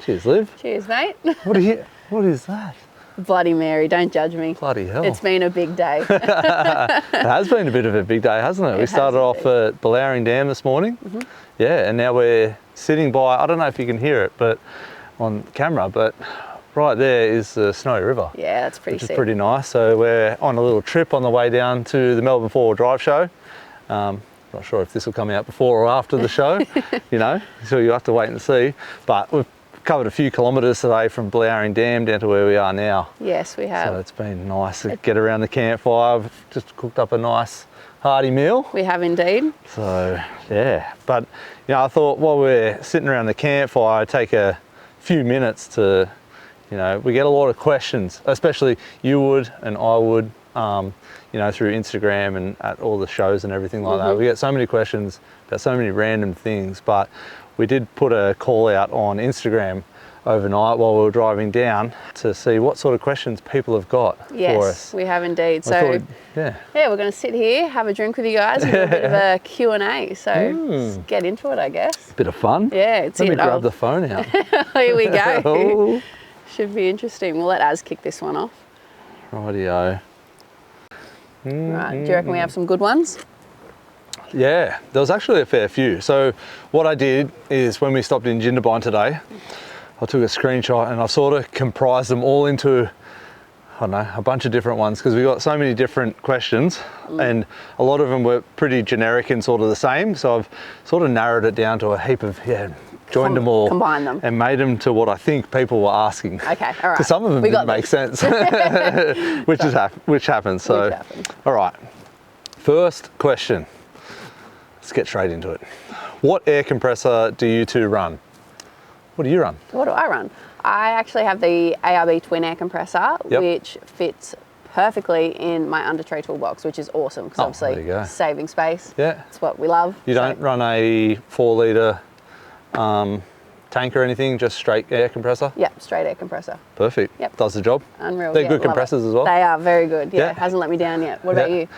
Cheers, Liv. Cheers, mate. What is that? Bloody Mary, don't judge me. Bloody hell. It's been a big day. It has been a bit of a big day, hasn't it? We started off at Ballowring Dam this morning. Yeah, and now we're sitting by, I don't know if you can hear it, but on camera, but right there is the Snowy River. Yeah, that's pretty sick. Which is pretty nice. So we're on a little trip on the way down to the Melbourne 4-wheel drive show. Not sure if this will come out before or after the show, you know, so you have to wait and see. But we've covered a few kilometres today from Ballowring Dam down to where we are now. Yes, we have. So it's been nice to get around the campfire. We've just cooked up a nice hearty meal. We have indeed. So yeah, but you know, I thought while we're sitting around the campfire, I'd take a few minutes to, you know, we get a lot of questions, especially you would and I would, you know, through Instagram and at all the shows and everything like that. We get so many questions about so many random things, but we did put a call out on Instagram overnight while we were driving down to see what sort of questions people have got for us. Yes, we have indeed. So yeah, we're going to sit here, have a drink with you guys, and do a bit of a Q&A. So let's get into it, I guess. Bit of fun. Yeah, it's Let me grab the phone out. Here we go. Should be interesting. We'll let Az kick this one off. Rightio. Right, do you reckon we have some good ones? Yeah, there was actually a fair few. So what I did is when we stopped in Jindabyne today, I took a screenshot and I sort of comprised them all into, I don't know, a bunch of different ones because we got so many different questions and a lot of them were pretty generic and sort of the same. So I've sort of narrowed it down to a heap of, joined them all. Combined them. And made them to what I think people were asking. Okay, all right. Because some of them didn't make sense, which happens. So, all right, first question. Let's get straight into it. What air compressor do you two run? What do you run? What do I run? I actually have the ARB twin air compressor, which fits perfectly in my under tray toolbox, which is awesome because obviously saving space. Yeah. That's what we love. You don't run a 4 litre tank or anything, just straight air compressor? Yep, straight air compressor. Perfect. Yep. Does the job. Unreal. They're good compressors as well. They are very good. Yeah, hasn't let me down yet. What about you?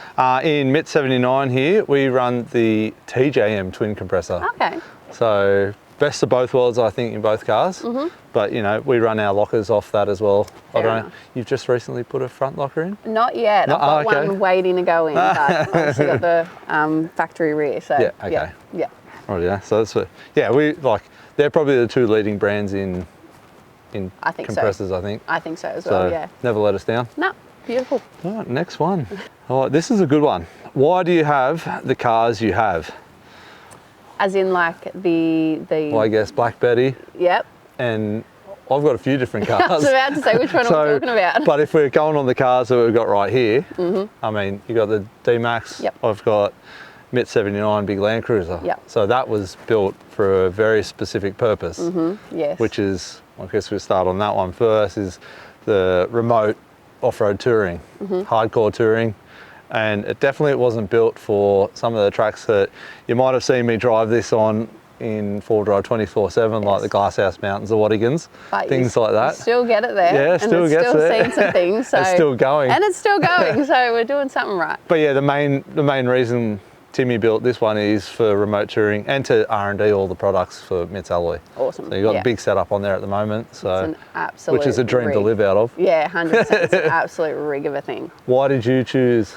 In MIT 79 here, we run the TJM twin compressor. Okay. So best of both worlds, I think, in both cars. But you know, we run our lockers off that as well. I don't know. You've just recently put a front locker in? Not yet. I've got one waiting to go in, but obviously got the factory rear. So yeah. Okay. Yeah. Right. Yeah. So that's we like. They're probably the two leading brands in compressors, I think. I think so as well, yeah. Never let us down. No, beautiful. All right, next one. All right, this is a good one. Why do you have the cars you have? As in like the well, I guess Black Betty. Yep. And I've got a few different cars. I was about to say which one I'm talking about. But if we're going on the cars that we've got right here, I mean, you got the D-Max. Yep. I've got MIT 79 big Land Cruiser. Yep. So that was built for a very specific purpose. Yes. Which is, I guess we'll start on that one first, is the remote off-road touring, hardcore touring. And it definitely wasn't built for some of the tracks that you might have seen me drive this on in 4-wheel drive 24/7, like the Glasshouse Mountains, the Wattigans, things like that. You still get it there. Yeah, still gets there. And it's still seen some things. So. It's still going. And it's still going, so we're doing something right. But yeah, the main reason Timmy built this one is for remote touring and to R&D all the products for MIT's alloy. Awesome. So you've got a big setup on there at the moment. So it's an absolute which is a dream to live out of. Yeah, 100%. It's an absolute rig of a thing. Why did you choose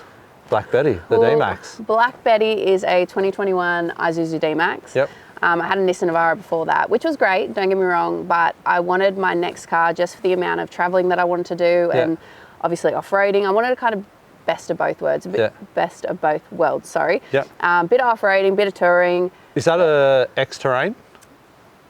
Black Betty, the D-Max? Black Betty is a 2021 Isuzu D-Max. Yep. I had a Nissan Navara before that, which was great, don't get me wrong, but I wanted my next car just for the amount of traveling that I wanted to do and obviously off-roading. I wanted to kind of best of both worlds, best of both worlds, sorry. Yep. Bit of off-roading, bit of touring. Is that a X-Terrain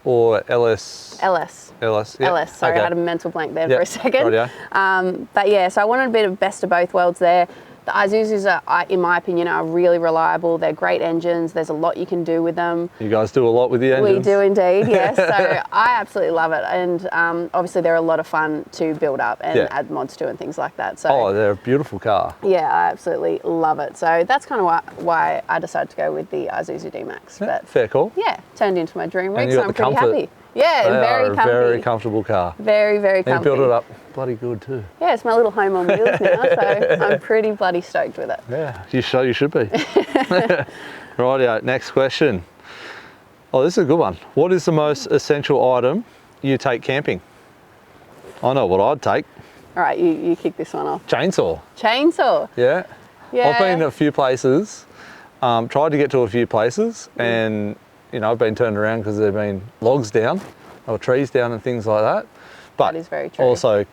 or LS? LS. LS, yeah. LS, sorry, I had a mental blank there for a second. Rightio. But yeah, so I wanted a bit of best of both worlds there. The Isuzus are, in my opinion, are really reliable. They're great engines. There's a lot you can do with them. You guys do a lot with the engines. We do indeed, yes. So I absolutely love it. And obviously they're a lot of fun to build up and add mods to and things like that. So they're a beautiful car. Yeah, I absolutely love it. So that's kind of why I decided to go with the Isuzu D-Max. But fair call. Yeah, turned into my dream rig, so I'm pretty happy. Yeah, very comfy. Very comfortable car. Very, very comfy. And built it up bloody good too. Yeah, it's my little home on wheels now, so I'm pretty bloody stoked with it. Yeah, you should be. Rightio, next question. Oh, this is a good one. What is the most essential item you take camping? I know what I'd take. All right, you kick this one off. Chainsaw. Chainsaw. Yeah. Yeah. I've been to a few places, tried to get to a few places, and I've been turned around because there've been logs down or trees down and things like that. But That is very true. also,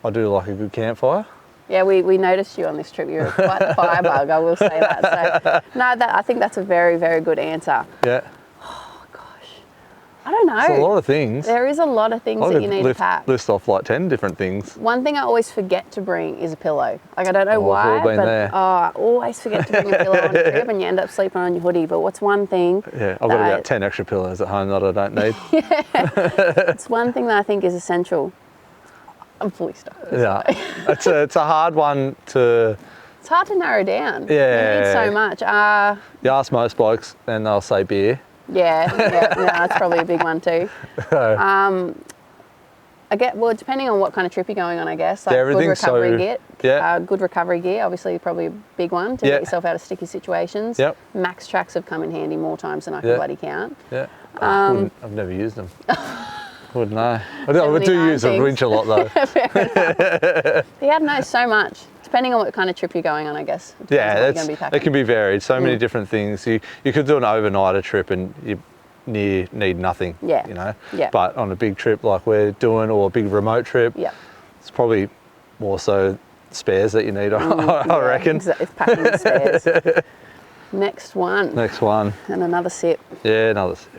I do like a good campfire. Yeah, we noticed you on this trip. You're quite a firebug, I will say that. So, no, I think that's a very, very good answer. Yeah. Oh, gosh. I don't know. It's a lot of things. There is a lot of things that you need to pack. List off like 10 different things. One thing I always forget to bring is a pillow. Like, I don't know why, we've all been but there. I always forget to bring a pillow on a trip and you end up sleeping on your hoodie. But what's one thing? Yeah, I've got about 10 extra pillows at home that I don't need. It's one thing that I think is essential. I'm fully stuck. Yeah, it's a hard one to... It's hard to narrow down. Yeah. You need so much. You ask most blokes and they'll say beer. Yeah, that's probably a big one too. Well, depending on what kind of trip you're going on, I guess. Like good recovery gear. Yeah. Good recovery gear, obviously probably a big one to get yourself out of sticky situations. Yep. Max tracks have come in handy more times than I can bloody count. Yeah. I've never used them. Wouldn't know. I do use a winch a lot though. Yeah, no, so much. Depending on what kind of trip you're going on, I guess. Yeah, it can be varied. So many different things. You could do an overnighter trip and you need nothing. Yeah. Yeah. But on a big trip like we're doing, or a big remote trip, it's probably more so spares that you need. I reckon. Exactly. It's packing the spares. Next one. Next one. And another sip. Yeah, another sip.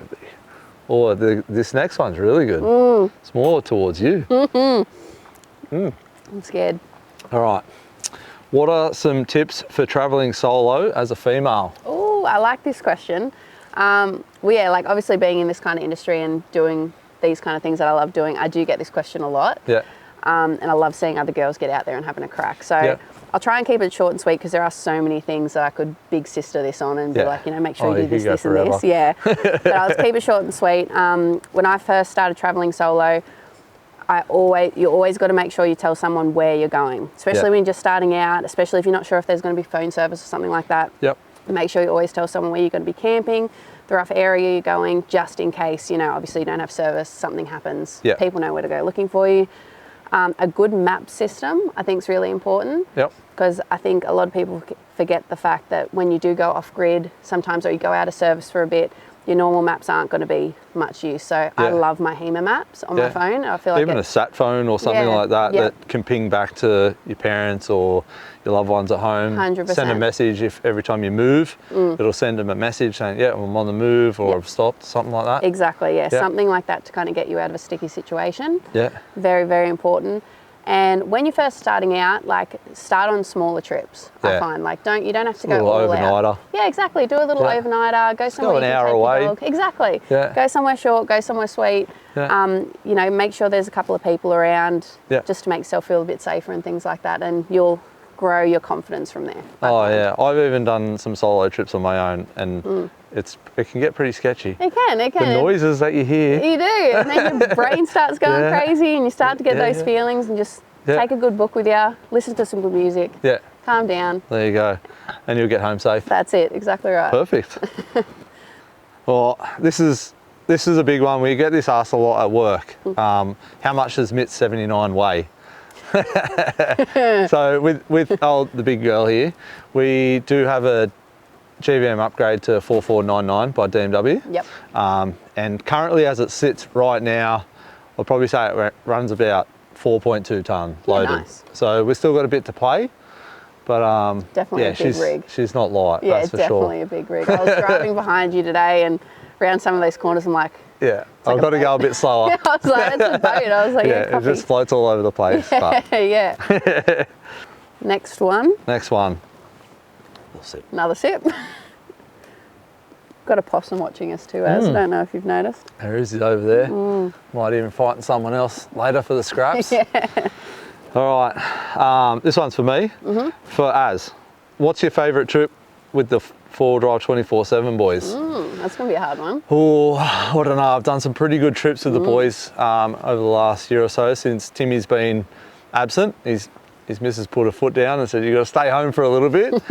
Oh, this next one's really good. It's more towards you. I'm scared. All right. What are some tips for traveling solo as a female? Oh, I like this question. Like obviously being in this kind of industry and doing these kind of things that I love doing, I do get this question a lot. Yeah. And I love seeing other girls get out there and having a crack. So I'll try and keep it short and sweet because there are so many things that I could big sister this on and be like, make sure you do this, this, and this. Yeah. But I'll just keep it short and sweet. When I first started traveling solo, you always got to make sure you tell someone where you're going, especially when you're just starting out, especially if you're not sure if there's going to be phone service or something like that. Yep. Make sure you always tell someone where you're going to be camping, the rough area you're going, just in case, obviously you don't have service, something happens. Yep. People know where to go looking for you. A good map system, I think, is really important. Yep. Because I think a lot of people forget the fact that when you do go off grid, sometimes, or you go out of service for a bit, your normal maps aren't going to be much use. So I love my HEMA maps on my phone. I feel like even a sat phone or something like that that can ping back to your parents or your loved ones at home. 100%. Send a message if every time you move, it'll send them a message saying, I'm on the move or I've stopped, something like that. Exactly, something like that to kind of get you out of a sticky situation. Yeah. Very, very important. And when you're first starting out, start on smaller trips. I find you don't have to go all overnighter. out. Yeah, exactly. Do a little overnighter. Go somewhere. Go an hour away. Exactly. Yeah. Go somewhere short. Go somewhere sweet. Yeah. Make sure there's a couple of people around, just to make yourself feel a bit safer and things like that. And you'll grow your confidence from there. I've even done some solo trips on my own, and it can get pretty sketchy. It can. The noises that you hear. You do, and then your brain starts going crazy, and you start to get those feelings, and just take a good book with you, listen to some good music, calm down. There you go, and you'll get home safe. That's it. Exactly right. Perfect. Well, this is a big one. We get this asked a lot at work. How much does MIT 79 weigh? So with the big girl here, we do have a GVM upgrade to 4499 by BMW. Yep. And currently, as it sits right now, I'll probably say it runs about 4.2 tonne loaded. Nice. So we've still got a bit to play, but definitely a big rig. She's not light. Yeah, that's for definitely sure. a big rig. I was driving behind you today, and around some of those corners, I'm like, I've got to go a bit slower. I was like, that's a boat. I was like, it just floats all over the place. Yeah. Next one. Next one. Another sip. Got a possum watching us too, I don't know if you've noticed. There is over there. Might even find someone else later for the scraps. All right, this one's for me. For Az, what's your favourite trip with the four-wheel drive 24/7 boys? That's gonna be a hard one. Oh, I don't know. I've done some pretty good trips with the boys over the last year or so since Timmy's been absent. He's his missus put her foot down and said, "You got to stay home for a little bit."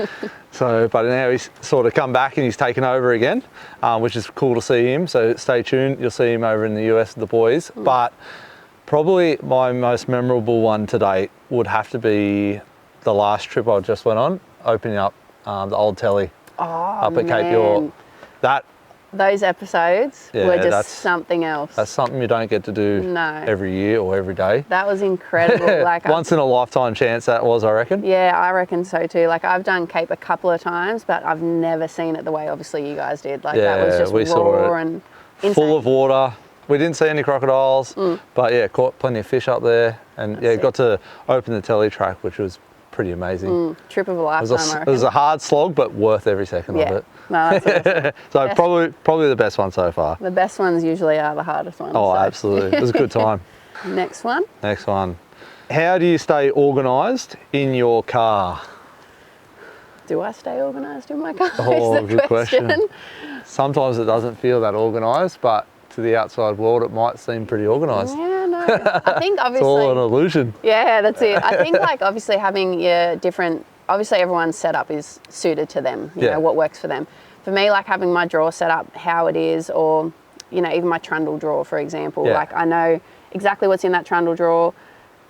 So, but now he's sort of come back and he's taken over again, which is cool to see him. So stay tuned. You'll see him over in the US with the boys. But probably my most memorable one to date would have to be the last trip I just went on, opening up the old telly up at Cape York. Those episodes were just that's something else. That's something you don't get to do every year or every day. That was incredible. Like once in a lifetime chance that was, I reckon. Yeah, I reckon so too. Like I've done Cape a couple of times, but I've never seen it the way obviously you guys did. Like that was just raw and insane. Full of water. We didn't see any crocodiles, but yeah, caught plenty of fish up there, and got to open the telly track, which was pretty amazing. Trip of a lifetime, I reckon. It was a hard slog, but worth every second of it. No, that's awesome. So probably the best one so far. The best ones usually are the hardest ones. Oh, absolutely. It was a good time. Next one. Next one. How do you stay organised in your car? Do I stay organised in my car? Oh, good question. Sometimes it doesn't feel that organised, but to the outside world, it might seem pretty organised. Yeah, no. I think obviously... It's all an illusion. Yeah, that's it. I think like obviously having your different... Obviously everyone's setup is suited to them, you know, what works for them. For me, like having my drawer set up how it is, or, you know, even my trundle drawer, for example. Like I know exactly what's in that trundle drawer.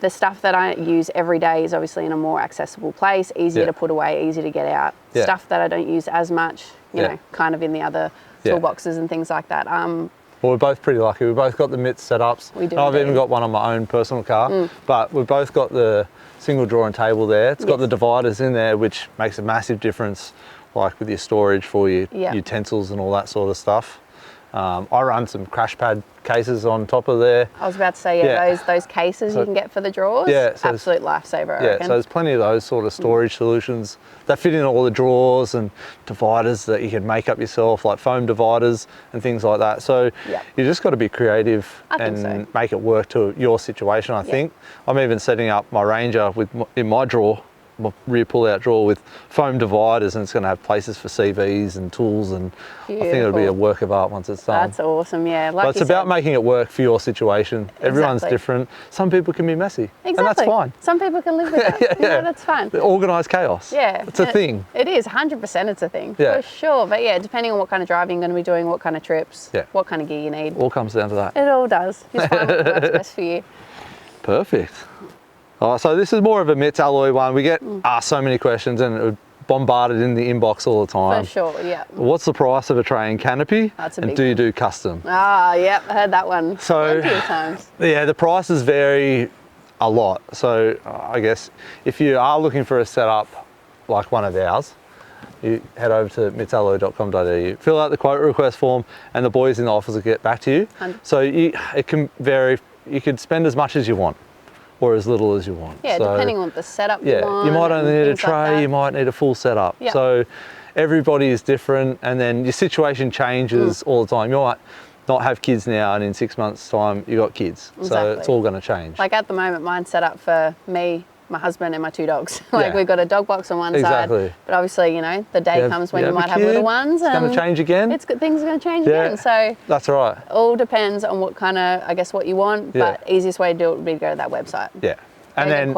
The stuff that I use every day is obviously in a more accessible place, easier to put away, easy to get out. Stuff that I don't use as much, you know, kind of in the other toolboxes and things like that. Well, we're both pretty lucky. We've both got the MITS setups. We do. I've even got one on my own personal car, but we've both got the single drawer and table there. It's got the dividers in there, which makes a massive difference, like with your storage for your utensils and all that sort of stuff. I run some crash pad cases on top of there. I was about to say, those cases you can get for the drawers, so absolute lifesaver, I reckon. So there's plenty of those sort of storage solutions that fit in all the drawers, and dividers that you can make up yourself, like foam dividers and things like that. So you just got to be creative and make it work to your situation, I think. I'm even setting up my Ranger in my drawer, my rear pull-out drawer, with foam dividers, and it's going to have places for CVs and tools, and I think it'll be a work of art once it's done. That's awesome, yeah. Like but it's about making it work for your situation. Everyone's different. Some people can be messy, and that's fine. Some people can live with that. Yeah, that's fine. Organised chaos. Yeah. It's a thing. It is, 100% it's a thing, for sure. But yeah, depending on what kind of driving you're going to be doing, what kind of trips, what kind of gear you need. All comes down to that. It all does. Just find what works best for you. Perfect. So this is more of a MITS alloy one. We get asked so many questions and we're bombarded in the inbox all the time. For sure, yeah. What's the price of a tray and canopy? That's a and big do you do custom? Ah, yep, I heard that one plenty of times. Yeah, the prices vary a lot. So I guess if you are looking for a setup like one of ours, you head over to mitsalloy.com.au, fill out the quote request form, and the boys in the office will get back to you. 100%. So it can vary. You could spend as much as you want, or as little as you want. Yeah, depending on the setup you want. You might only need a tray, you might need a full setup. Yep. So everybody is different, and then your situation changes all the time. You might not have kids now, and in 6 months' time, you got kids. Exactly. So it's all going to change. Like at the moment, mine's set up for me, my husband, and my 2 dogs. Like we've got a dog box on one side, but obviously, you know, the day comes when you might have little ones, and it's going to change again. Things are going to change again. So that's right. All depends on what kind of, I guess, what you want. But easiest way to do it would be to go to that website. Yeah. And then,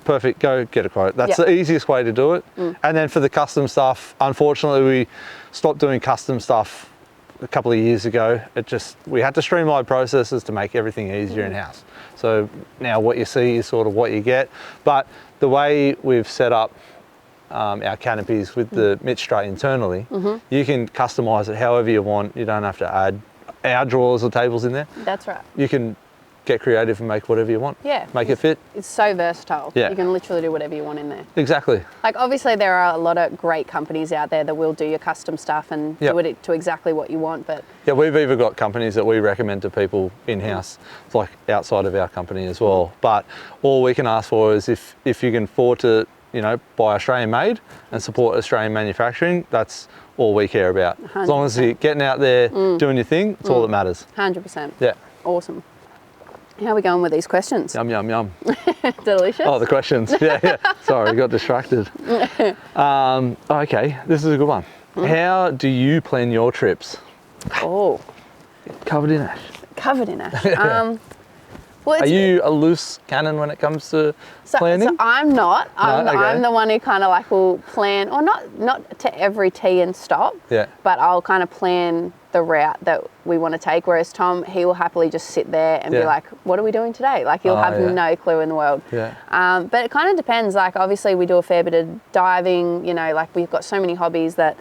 perfect, go get a quote. That's the easiest way to do it. And then for the custom stuff, unfortunately, we stopped doing custom stuff a couple of years ago. We had to streamline processes to make everything easier in-house. So now what you see is sort of what you get. But the way we've set up our canopies with the MITS tray internally, you can customise it however you want. You don't have to add our drawers or tables in there. That's right. You can get creative and make whatever you want. Yeah. Make it fit. It's so versatile. Yeah. You can literally do whatever you want in there. Exactly. Like obviously there are a lot of great companies out there that will do your custom stuff and do it to exactly what you want, but... Yeah, we've even got companies that we recommend to people in-house, like outside of our company as well. But all we can ask for is if you can afford to, you know, buy Australian made and support Australian manufacturing, that's all we care about. 100%. As long as you're getting out there, doing your thing, it's all that matters. 100%. Yeah. Awesome. How are we going with these questions? Yum, yum, yum. Delicious. Oh, the questions. Yeah. Sorry, got distracted. Okay, this is a good one. How do you plan your trips? Oh. Covered in ash. Covered in ash. Well, Are you a loose cannon when it comes to planning? So I'm not. No? Okay. I'm the one who kind of like will plan, or not to every tee and stop, Yeah. but I'll kind of plan the route that we want to take. Whereas Tom, he will happily just sit there and be like, what are we doing today? Like he'll have no clue in the world. Yeah. But it kind of depends. Like obviously we do a fair bit of diving, you know, like we've got so many hobbies that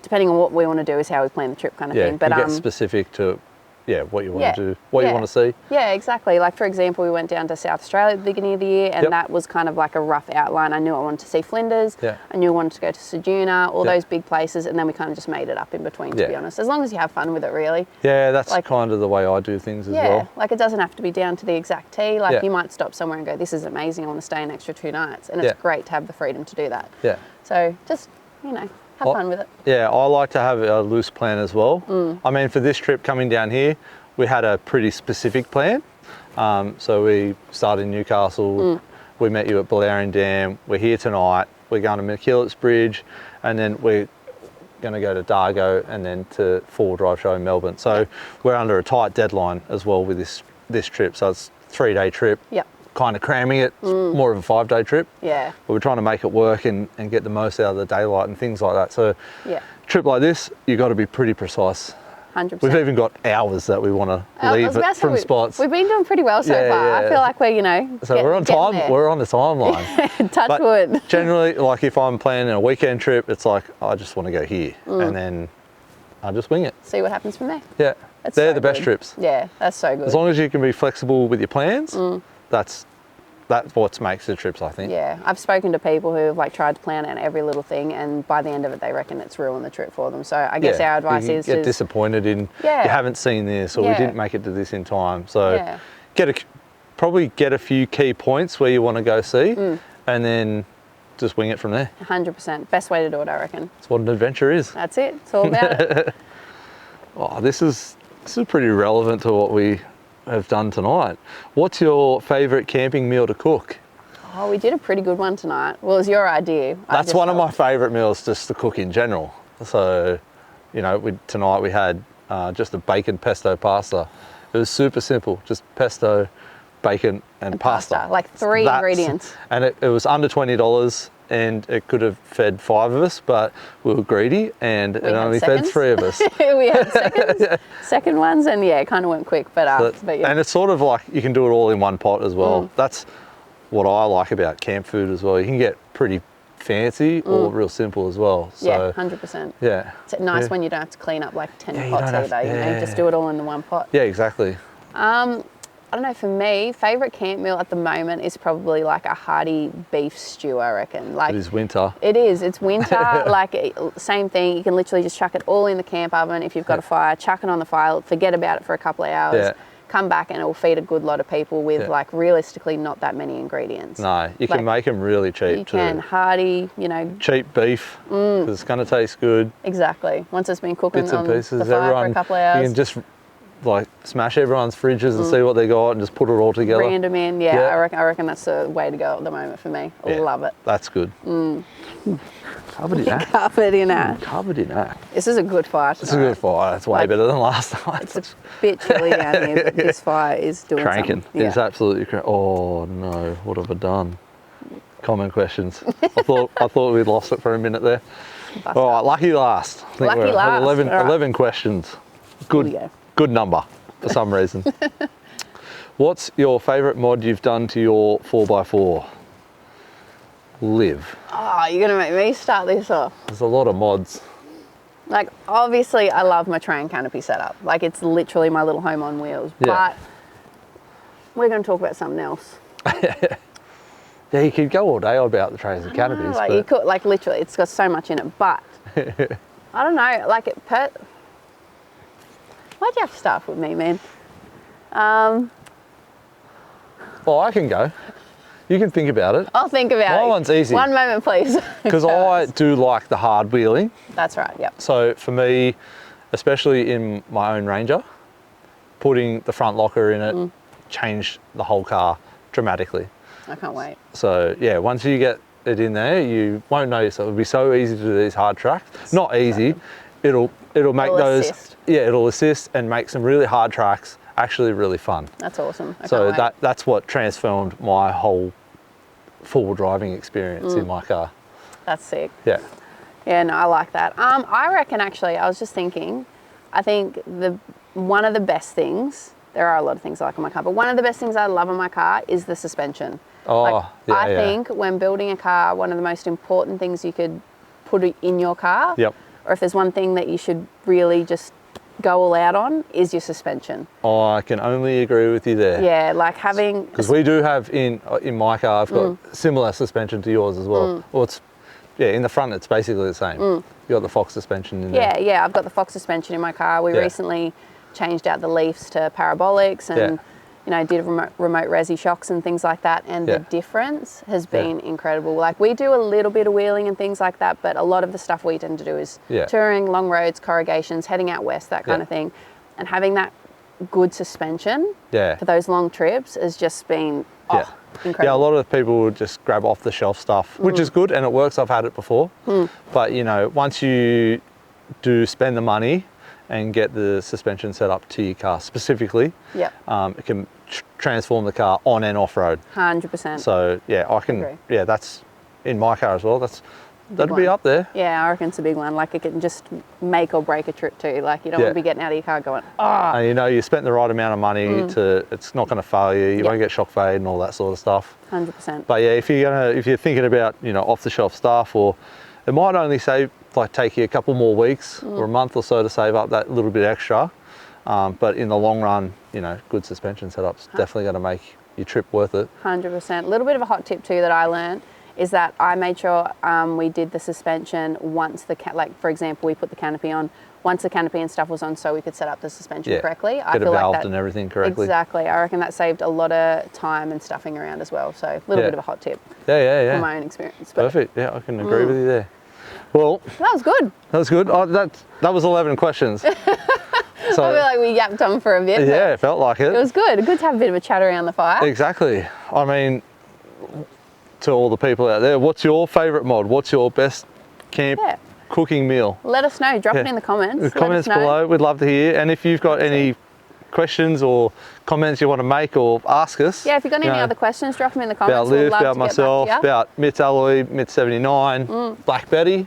depending on what we want to do is how we plan the trip kind of thing. But you get specific to what you want to do, what you want to see. Yeah, exactly. Like for example, we went down to South Australia at the beginning of the year, and that was kind of like a rough outline. I knew I wanted to see Flinders. Yeah. I knew I wanted to go to Ceduna, all those big places, and then we kind of just made it up in between, to be honest. As long as you have fun with it, really. Yeah, that's like, kind of the way I do things as well. Yeah, like it doesn't have to be down to the exact tee. Like you might stop somewhere and go, this is amazing, I want to stay an extra 2 nights. And it's great to have the freedom to do that. Yeah. So just, you know, have fun with it. Yeah, I like to have a loose plan as well. I mean, for this trip coming down here, we had a pretty specific plan. So we started in Newcastle, we met you at Balarian Dam, we're here tonight, we're going to McKillops Bridge, and then we're going to go to Dargo and then to 4 Drive Show in Melbourne. So we're under a tight deadline as well with this trip. So it's a 3-day trip. Yep. Kind of cramming it, more of a 5-day trip. Yeah. But we're trying to make it work and get the most out of the daylight and things like that. So trip like this, you've got to be pretty precise. 100%. We've even got hours that we want to leave from spots. We've been doing pretty well so far. I feel like we're, you know, so we're on time. We're on the timeline. Touch wood. Generally, like if I'm planning a weekend trip, it's like I just want to go here, and then I just wing it. See what happens from there. Yeah, they're the best trips. Yeah, that's so good. As long as you can be flexible with your plans, that's what makes the trips, I think. Yeah, I've spoken to people who have like tried to plan out every little thing, and by the end of it, they reckon it's ruined the trip for them. So I guess our advice is get disappointed in you haven't seen this, or we didn't make it to this in time. So probably get a few key points where you want to go see, and then just wing it from there. 100%, best way to do it, I reckon. That's what an adventure is. That's it. It's all about it. Oh, this is pretty relevant to what we have done tonight. What's your favourite camping meal to cook? Oh, we did a pretty good one tonight. Well, it was your idea. That's one of my favourite meals just to cook in general. So, you know, tonight we had just a bacon pesto pasta. It was super simple, just pesto, bacon and pasta. Like 3 ingredients. And it was under $20 and it could have fed 5 of us, but we were greedy and it only fed 3 of us. We had seconds, second ones, and it kind of went quick, but yeah. And it's sort of like you can do it all in one pot as well. That's what I like about camp food as well. You can get pretty fancy or real simple as well. So, yeah, 100%. Yeah. It's nice when you don't have to clean up like 10 pots either. You know, you just do it all in the one pot. Yeah, exactly. I don't know, for me, favourite camp meal at the moment is probably like a hearty beef stew, I reckon. Like, it is winter. It is, it's winter, like same thing, you can literally just chuck it all in the camp oven if you've got a fire, chuck it on the fire, forget about it for a couple of hours, come back and it will feed a good lot of people with like realistically not that many ingredients. No, you can make them really cheap too. You can, hearty, you know. Cheap beef, because it's going to taste good. Exactly, once it's been cooking Bits and on pieces, the fire for a couple of hours. You can just like smash everyone's fridges and see what they got and just put it all together. Random in, I reckon that's the way to go at the moment for me. I love it. That's good. Covered in that. Covered in that. Covered in that. This is a good fire tonight. It's a good fire. It's way better than last night. It's a bit chilly down here, but this fire is doing cranking. Something. It's absolutely cranking. Oh no, what have I done? Common questions. I thought we'd lost it for a minute there. All right, lucky last. I think lucky last. 11 questions. Good. Good number for some reason. What's your favourite mod you've done to your 4x4? LIV. Oh, you're going to make me start this off. There's a lot of mods. Like, obviously, I love my train canopy setup. Like, it's literally my little home on wheels. But we're going to talk about something else. Yeah, you could go all day about the trains and canopies. Like, you could, like, literally, it's got so much in it. But, I don't know, like, why'd you have to start with me, man? Well, I can go. You can think about it. I'll think about it. My one's easy. One moment, please. Because I do like the hard wheeling. That's right, yep. So for me, especially in my own Ranger, putting the front locker in it changed the whole car dramatically. I can't wait. So yeah, once you get it in there, you won't notice. It'll be so easy to do these hard tracks. Not easy. It'll make those. Assist. Yeah, it'll assist and make some really hard tracks actually really fun. That's awesome. So that's what transformed my whole full driving experience in my car. That's sick. Yeah. Yeah, no, I like that. I reckon actually, I was just thinking, I think one of the best things, there are a lot of things I like on my car, but one of the best things I love on my car is the suspension. Oh, like, yeah, I think when building a car, one of the most important things you could put in your car, or if there's one thing that you should really just go all out on, is your suspension. Oh, I can only agree with you there. Yeah, like having... Because we do have in my car, I've got similar suspension to yours as well. Well, it's, yeah, in the front it's basically the same. You got the Fox suspension in there. Yeah, I've got the Fox suspension in my car. We recently changed out the leafs to parabolics and you know, did remote resi shocks and things like that, and the difference has been incredible. Like, we do a little bit of wheeling and things like that, but a lot of the stuff we tend to do is touring, long roads, corrugations, heading out west, that kind of thing. And having that good suspension for those long trips has just been incredible. Yeah, a lot of people would just grab off the shelf stuff, which is good and it works. I've had it before. But you know, once you do spend the money and get the suspension set up to your car specifically, it can transform the car on and off road. 100%. So yeah, I can. Yeah, that's in my car as well. That'd be up there. Yeah, I reckon it's a big one. Like, it can just make or break a trip too. Like, you don't want to be getting out of your car going, ah. And you know, you spent the right amount of money it's not going to fail you. You won't get shock fade and all that sort of stuff. 100%. But yeah, if you're thinking about, you know, off the shelf stuff, or it might only take you a couple more weeks or a month or so to save up that little bit extra. But in the long run, you know, good suspension setup's definitely going to make your trip worth it. 100%. A little bit of a hot tip too that I learned is that I made sure we did the suspension once like, for example, we put the canopy on, once the canopy and stuff was on, so we could set up the suspension correctly. Get it valved and everything correctly. Exactly. I reckon that saved a lot of time and stuffing around as well. So a little bit of a hot tip. Yeah. From my own experience. Perfect. Yeah, I can agree with you there. Well, that was good. That was good. That was 11 questions. So, I feel like we yapped on for a bit. Yeah, it felt like it. It was good. Good to have a bit of a chat around the fire. Exactly. I mean, to all the people out there, what's your favourite mod? What's your best camp cooking meal? Let us know. Drop it in the comments. The comments below. We'd love to hear. And if you've got any questions or comments you want to make or ask us. Yeah, if you've got any other questions, drop them in the comments. About LIV, about myself, about Mitts Alloy, Mitts 79, Black Betty.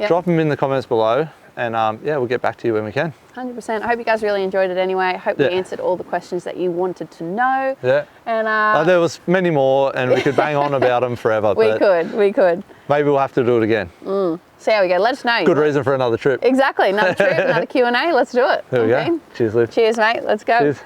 Drop them in the comments below, and yeah, we'll get back to you when we can. 100%. I hope you guys really enjoyed it anweigh. I hope we answered all the questions that you wanted to know. Yeah. And there was many more, and we could bang on about them forever. We could. Maybe we'll have to do it again. See how we go. Let us know. Good reason for another trip. Exactly. Another trip, another Q&A. Let's do it. There we go. Cheers, Liv. Cheers, mate. Let's go. Cheers.